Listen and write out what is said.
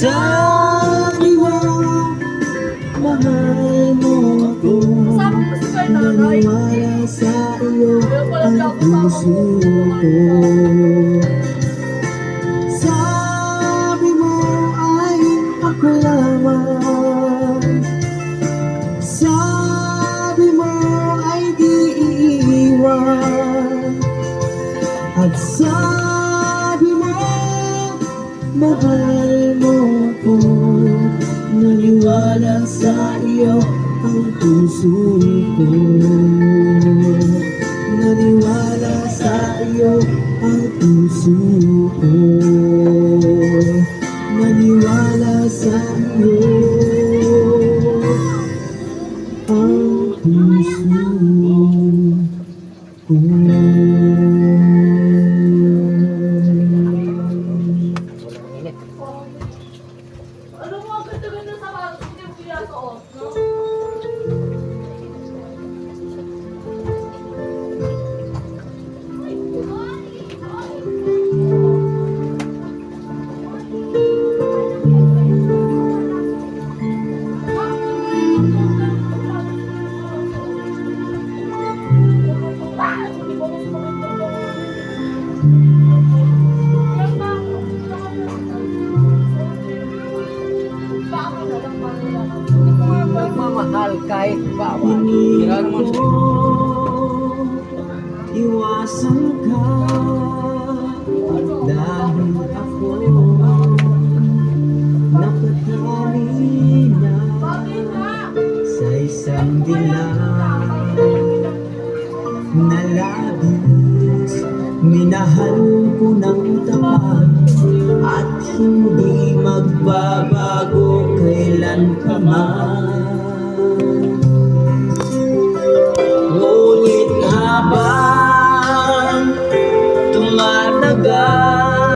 sabi mo, mahal mo ako. Naniwala sa iyo ang puso ko. Sabi mo ay ako lamang. Sabi mo ay di iiwan. At sabi mo, mahal mo ako. Naniwala sa iyo ang puso ko. Naniwala sa iyo ang puso ko. Naniwala sa iyo ang puso ko. Ano mo ang ganda-ganda sa mga hindi mo pinasuot, no? Nagmamahal kahit bawal. Hindi Kaya naman ko iwasan ka dahil ako nakatali na sa isang dilag na labis. Minahal ko ng tapat at hindi magbabago.